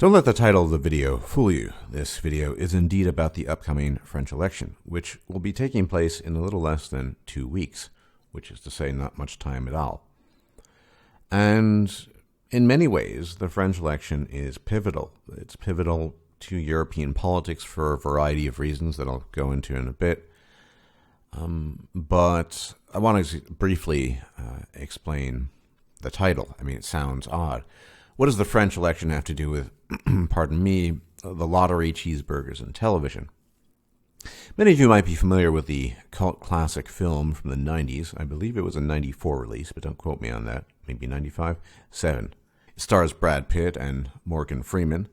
Don't let the title of the video fool you. This video is indeed about the upcoming French election, which will be taking place in a little less than 2 weeks, which is to say not much time at all. And in many ways, the French election is pivotal. It's pivotal to European politics for a variety of reasons that I'll go into in a bit. But I want to briefly explain the title. I mean, it sounds odd. What does the French election have to do with, pardon me, the lottery, cheeseburgers, and television? Many of you might be familiar with the cult classic film from the 90s. I believe it was a 94 release, but don't quote me on that. Maybe 95? 7. It stars Brad Pitt and Morgan Freeman,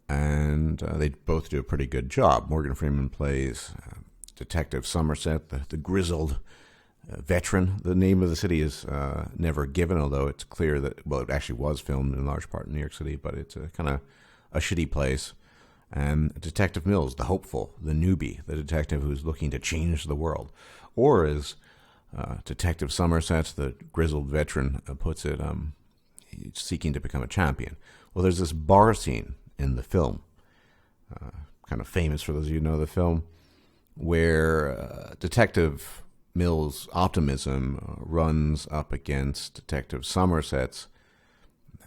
and they both do a pretty good job. Morgan Freeman plays Detective Somerset, the grizzled veteran. The name of the city is never given, although it's clear that, well, it actually was filmed in large part in New York City, but it's a kind of a shitty place. And Detective Mills, the hopeful, the newbie, the detective who's looking to change the world. Or as Detective Somerset, the grizzled veteran, puts it, seeking to become a champion. Well, there's this bar scene in the film, kind of famous for those of you who know the film, where Detective Mills' optimism runs up against Detective Somerset's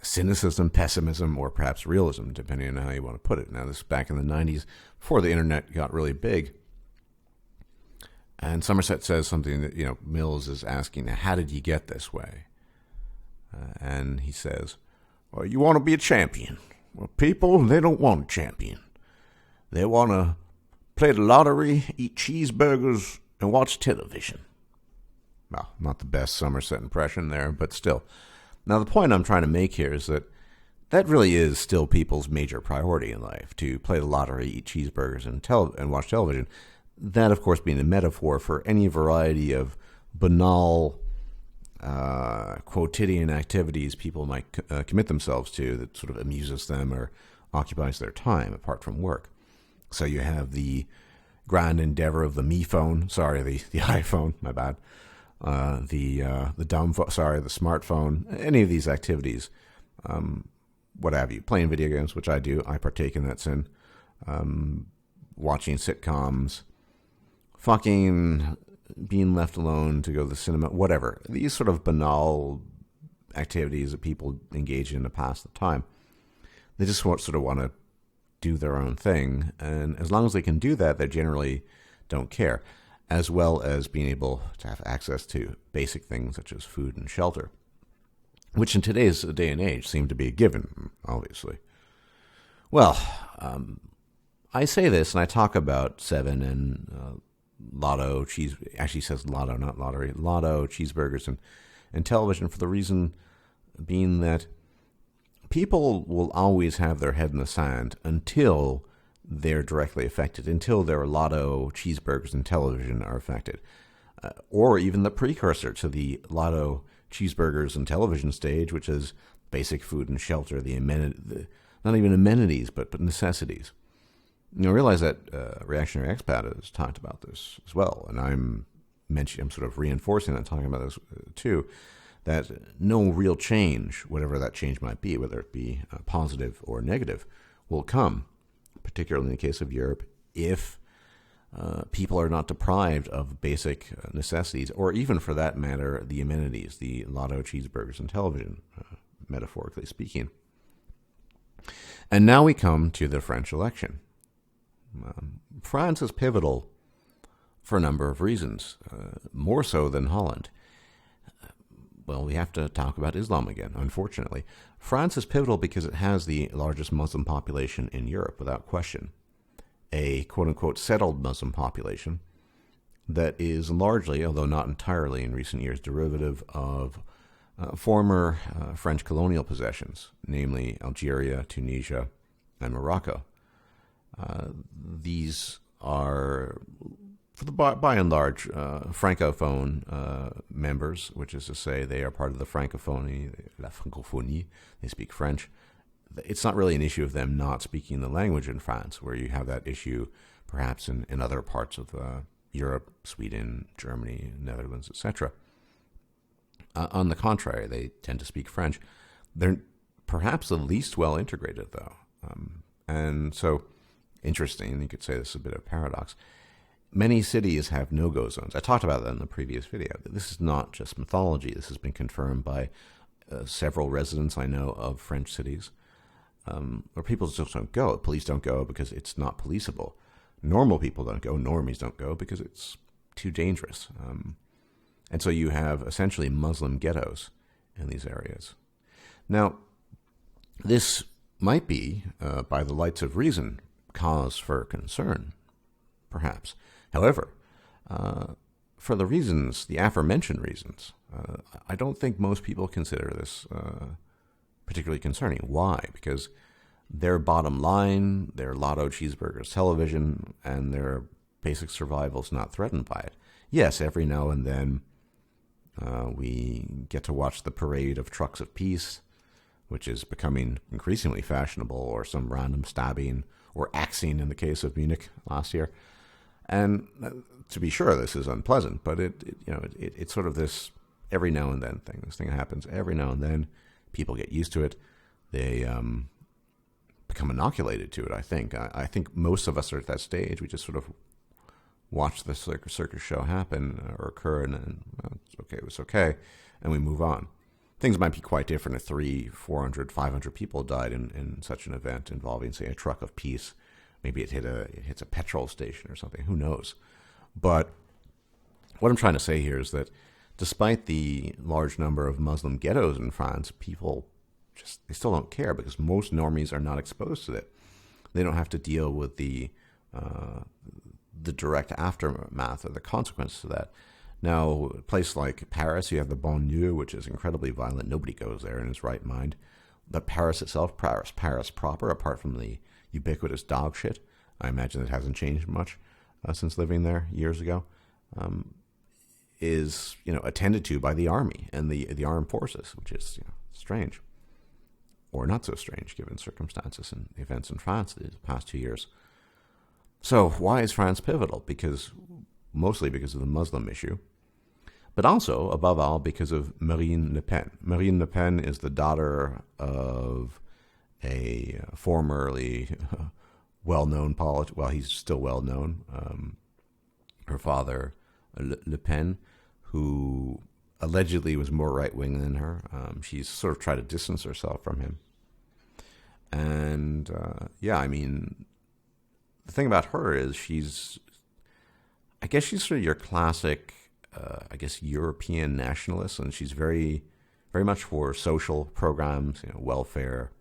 cynicism, pessimism, or perhaps realism, depending on how you want to put it. Now, this is back in the 90s, before the internet got really big. And Somerset says something that, Mills is asking, how did you get this way? And he says, well, you want to be a champion. Well, people, they don't want a champion. They want to play the lottery, eat cheeseburgers, and watch television. Well, not the best Somerset impression there, but still. Now, the point I'm trying to make here is that really is still people's major priority in life, to play the lottery, eat cheeseburgers, and watch television. That, of course, being a metaphor for any variety of banal, quotidian activities people might commit themselves to that sort of amuses them or occupies their time apart from work. So you have the grand endeavor of the me phone, the iPhone, my bad, the dumb phone, the smartphone, any of these activities, what have you, playing video games, which I do, I partake in that sin, watching sitcoms, fucking being left alone to go to the cinema, whatever. These sort of banal activities that people engage in to pass the time. They just want to do their own thing, and as long as they can do that, they generally don't care, as well as being able to have access to basic things such as food and shelter, which in today's day and age seem to be a given, obviously. Well, I say this, and I talk about 7 and Lotto, actually says Lotto, not lottery, Lotto, cheeseburgers, and television, for the reason being that people will always have their head in the sand until they're directly affected, until their Lotto, cheeseburgers, and television are affected. Or even the precursor to the Lotto, cheeseburgers, and television stage, which is basic food and shelter, not even amenities, but necessities. Realize that Reactionary Expat has talked about this as well, and I'm sort of reinforcing that, talking about this too, that no real change, whatever that change might be, whether it be positive or negative, will come, particularly in the case of Europe, if people are not deprived of basic necessities, or even for that matter, the amenities, the Lotto, cheeseburgers, and television, metaphorically speaking. And now we come to the French election. France is pivotal for a number of reasons, more so than Holland. Well, we have to talk about Islam again, unfortunately. France is pivotal because it has the largest Muslim population in Europe, without question. A quote-unquote settled Muslim population that is largely, although not entirely in recent years, derivative of former French colonial possessions, namely Algeria, Tunisia, and Morocco. These are, for the by and large, Francophone members, which is to say they are part of the Francophonie, la Francophonie, they speak French. It's not really an issue of them not speaking the language in France, where you have that issue perhaps in other parts of Europe, Sweden, Germany, Netherlands, etc. On the contrary, they tend to speak French. They're perhaps the least well integrated, though. And so, interesting, you could say this is a bit of a paradox. Many cities have no-go zones. I talked about that in the previous video. This is not just mythology. This has been confirmed by several residents I know of French cities, where people just don't go. Police don't go because it's not policeable. Normal people don't go. Normies don't go because it's too dangerous. And so you have essentially Muslim ghettos in these areas. Now, this might be, by the lights of reason, cause for concern, perhaps. However, for the reasons, the aforementioned reasons, I don't think most people consider this particularly concerning. Why? Because their bottom line, their Lotto, Cheeseburgers, television, and their basic survival is not threatened by it. Yes, every now and then we get to watch the parade of trucks of peace, which is becoming increasingly fashionable, or some random stabbing or axing in the case of Munich last year. And to be sure, this is unpleasant, but it's sort of this every now and then thing. This thing happens every now and then. People get used to it. They become inoculated to it, I think. I think most of us are at that stage. We just sort of watch the circus show happen or occur, and then, well, it was okay, and we move on. Things might be quite different if 300, 400, 500 people died in such an event involving, say, a truck of peace. Maybe it hits a petrol station or something. Who knows? But what I'm trying to say here is that despite the large number of Muslim ghettos in France, people they still don't care because most normies are not exposed to it. They don't have to deal with the direct aftermath or the consequences of that. Now, a place like Paris, you have the banlieue, which is incredibly violent. Nobody goes there in his right mind. But Paris itself, Paris proper, apart from the ubiquitous dog shit, I imagine it hasn't changed much since living there years ago, is attended to by the army and the armed forces, which is strange, or not so strange given circumstances and events in France these past 2 years. So why is France pivotal? Mostly because of the Muslim issue, but also, above all, because of Marine Le Pen. Marine Le Pen is the daughter of a formerly well-known politician. Well, he's still well-known. Her father, Le Pen, who allegedly was more right-wing than her. She's sort of tried to distance herself from him. And, the thing about her is she's sort of your classic, European nationalist, and she's very, very much for social programs, welfare,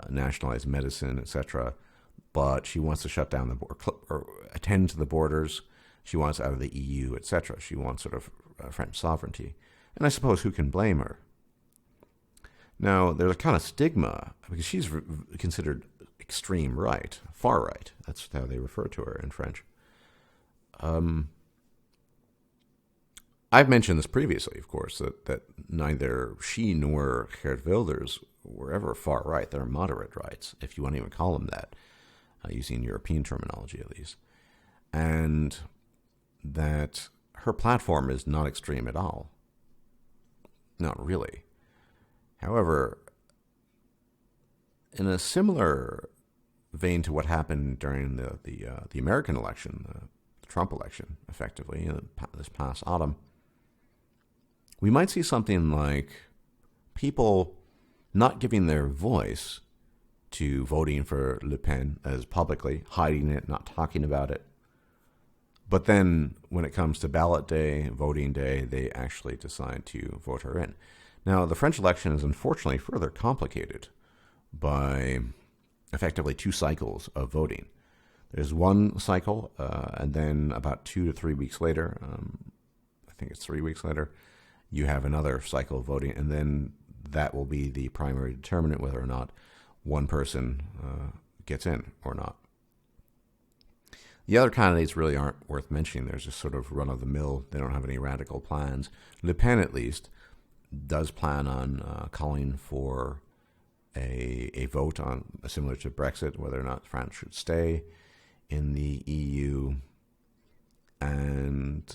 nationalized medicine, etc. But she wants to shut down the border or attend to the borders. She wants out of the EU, etc. She wants sort of French sovereignty. And I suppose who can blame her? Now, there's a kind of stigma because she's considered extreme right, far right. That's how they refer to her in French. I've mentioned this previously, of course, that neither she nor Geert Wilders were ever far right. They're moderate rights, if you want to even call them that, using European terminology at least. And that her platform is not extreme at all. Not really. However, in a similar vein to what happened during the American election, the Trump election, effectively, this past autumn, we might see something like people not giving their voice to voting for Le Pen as publicly, hiding it, not talking about it. But then when it comes to ballot day, voting day, they actually decide to vote her in. Now, the French election is unfortunately further complicated by effectively 2 cycles of voting. There's one cycle, and then about 2 to 3 weeks later, I think it's 3 weeks later, you have another cycle of voting, and then that will be the primary determinant whether or not one person gets in or not. The other candidates really aren't worth mentioning. There's just sort of run-of-the-mill. They don't have any radical plans. Le Pen, at least, does plan on calling for a vote on similar to Brexit, whether or not France should stay in the EU. And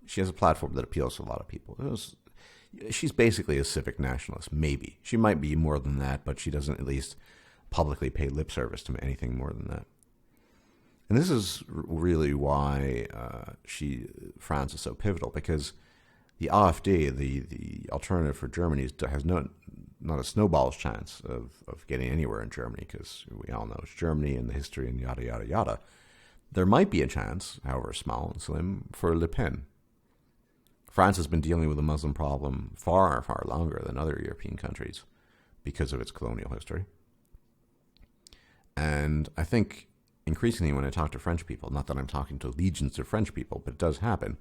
she has a platform that appeals to a lot of people. she's basically a civic nationalist, maybe. She might be more than that, but she doesn't at least publicly pay lip service to anything more than that. And this is really why France is so pivotal, because the AfD, the alternative for Germany, has not a snowball's chance of getting anywhere in Germany, because we all know it's Germany and the history and yada, yada, yada. There might be a chance, however small and slim, for Le Pen. France has been dealing with the Muslim problem far, far longer than other European countries because of its colonial history. And I think increasingly when I talk to French people, not that I'm talking to legions of French people, but it does happen,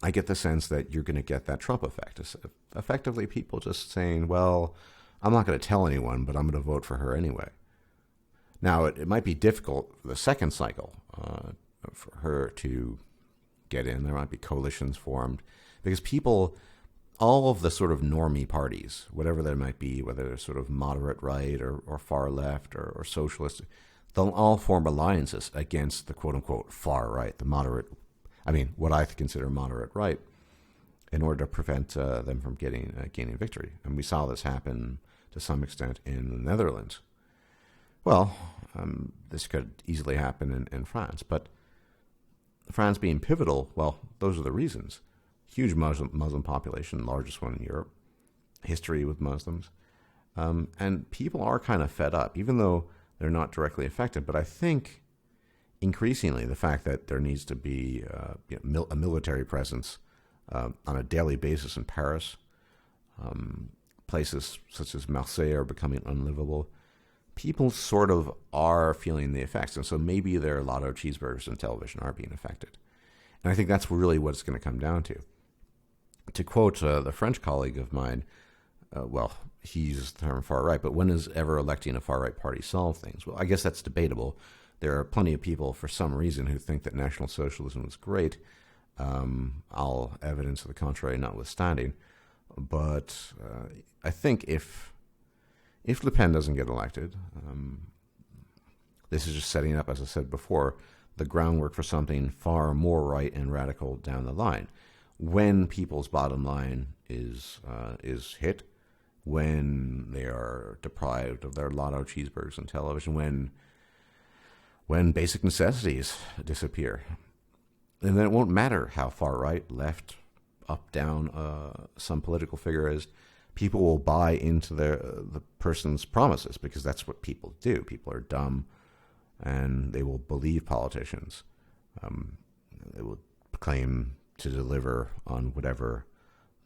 I get the sense that you're going to get that Trump effect. It's effectively people just saying, well, I'm not going to tell anyone, but I'm going to vote for her anyway. Now, it might be difficult for the second cycle for her to get in. There might be coalitions formed because people, all of the sort of normie parties, whatever they might be, whether they're sort of moderate right or far left or socialist, they'll all form alliances against the quote-unquote far right, the moderate, what I consider moderate right, in order to prevent them from gaining victory. And we saw this happen to some extent in the Netherlands. Well, this could easily happen in France, but France being pivotal, well, those are the reasons. Huge Muslim population, largest one in Europe, history with Muslims, and people are kind of fed up, even though they're not directly affected. But I think increasingly the fact that there needs to be a military presence on a daily basis in Paris, places such as Marseille are becoming unlivable. People sort of are feeling the effects, and so maybe their Lotto cheeseburgers and television are being affected. And I think that's really what it's going to come down to. To quote the French colleague of mine, he used the term far right, but when is ever electing a far right party solve things? Well, I guess that's debatable. There are plenty of people, for some reason, who think that National Socialism was great, all evidence of the contrary notwithstanding. But I think if Le Pen doesn't get elected, this is just setting up, as I said before, the groundwork for something far more right and radical down the line. When people's bottom line is hit, when they are deprived of their Lotto cheeseburgers and television, when basic necessities disappear, and then it won't matter how far right, left, up, down some political figure is. People will buy into the person's promises because that's what people do. People are dumb, and they will believe politicians. They will claim to deliver on whatever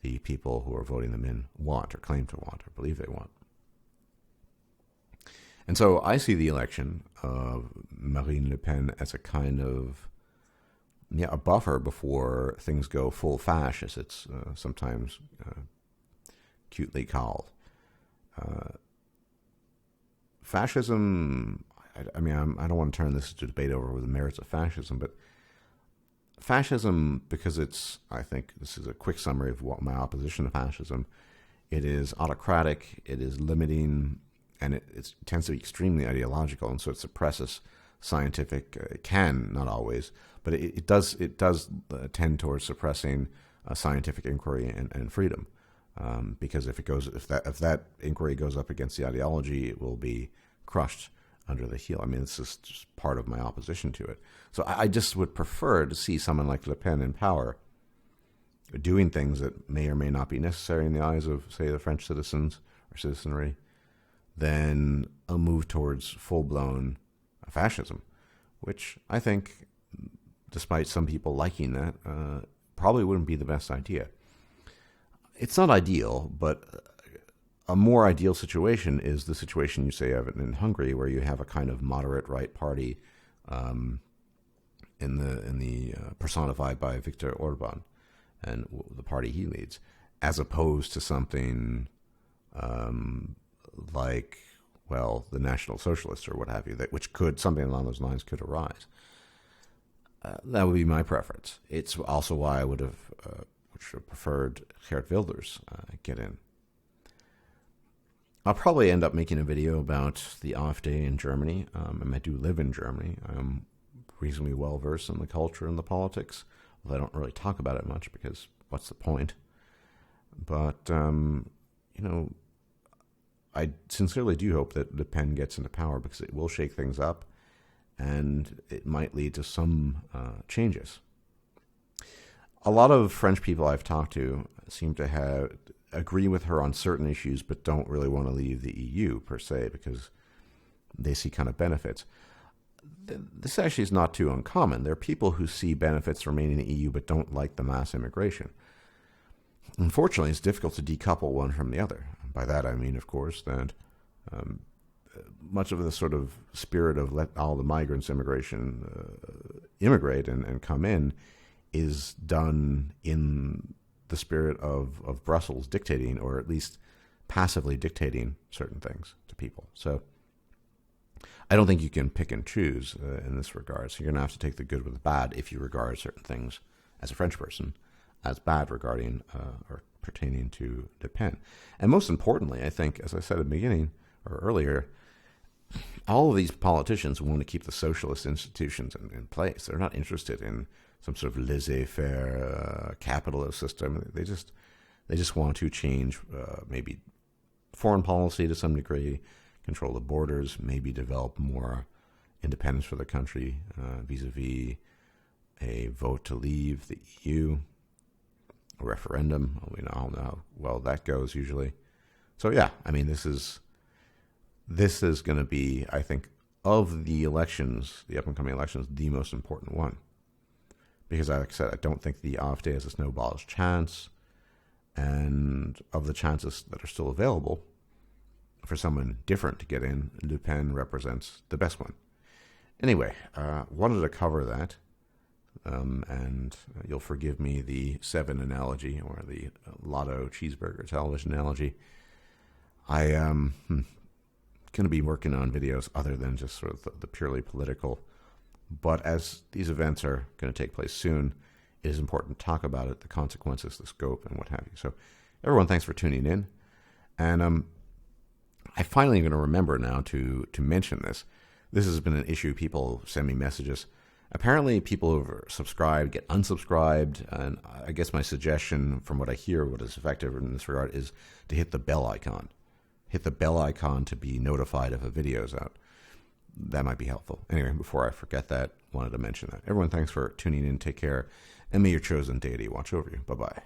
the people who are voting them in want or claim to want or believe they want. And so I see the election of Marine Le Pen as a kind of a buffer before things go full fash, as it's sometimes cutely called. Fascism, I don't want to turn this into a debate over the merits of fascism, but fascism, because I think this is a quick summary of what my opposition to fascism, it is autocratic, it is limiting, and it tends to be extremely ideological, and so it suppresses scientific, it can, not always, but it does tend towards suppressing scientific inquiry and freedom. Because if that inquiry goes up against the ideology, it will be crushed under the heel. This is just part of my opposition to it. So I just would prefer to see someone like Le Pen in power doing things that may or may not be necessary in the eyes of, say, the French citizens or citizenry, than a move towards full-blown fascism, which I think, despite some people liking that, probably wouldn't be the best idea. It's not ideal, but a more ideal situation is the situation you say of it in Hungary, where you have a kind of moderate right party in the personified by Viktor Orban and the party he leads, as opposed to something like, the National Socialists or what have you, which something along those lines could arise. That would be my preference. It's also why I would have preferred Geert Wilders get in. I'll probably end up making a video about the AfD in Germany. And I do live in Germany. I'm reasonably well versed in the culture and the politics, although I don't really talk about it much because what's the point? But, I sincerely do hope that Le Pen gets into power because it will shake things up and it might lead to some changes. A lot of French people I've talked to seem to agree with her on certain issues, but don't really want to leave the EU per se because they see kind of benefits. This actually is not too uncommon. There are people who see benefits remaining in the EU but don't like the mass immigration. Unfortunately, it's difficult to decouple one from the other. By that I mean, of course, that much of the sort of spirit of let all the migrants immigrate and come in is done in the spirit of Brussels dictating, or at least passively dictating certain things to people. So I don't think you can pick and choose in this regard. So you're going to have to take the good with the bad if you regard certain things as a French person as bad regarding or pertaining to Le Pen. And most importantly, I think, as I said at the beginning or earlier, all of these politicians want to keep the socialist institutions in place. They're not interested in some sort of laissez-faire capitalist system. They just want to change maybe foreign policy to some degree, control the borders, maybe develop more independence for the country vis-a-vis a vote to leave the EU, a referendum. We all know how well that goes usually. So yeah, I mean, this is going to be, I think, of the elections, the up-and-coming elections, the most important one. Because, like I said, I don't think the AfD has a snowball's chance. And of the chances that are still available for someone different to get in, Le Pen represents the best one. Anyway, wanted to cover that. And you'll forgive me the 7 analogy or the Lotto cheeseburger television analogy. I am going to be working on videos other than just sort of the purely political. But as these events are going to take place soon, it is important to talk about it, the consequences, the scope, and what have you. So everyone, thanks for tuning in. And I finally going to remember now to mention this. This has been an issue. People send me messages. Apparently, people who are subscribed get unsubscribed. And I guess my suggestion, from what I hear, what is effective in this regard, is to hit the bell icon. Hit the bell icon to be notified if a video is out. That might be helpful. Anyway, before I forget that, wanted to mention that. Everyone, thanks for tuning in. Take care. And may your chosen deity watch over you. Bye-bye.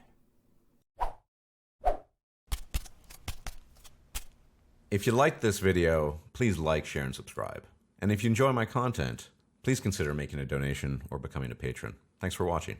If you liked this video, please like, share, and subscribe. And if you enjoy my content, please consider making a donation or becoming a patron. Thanks for watching.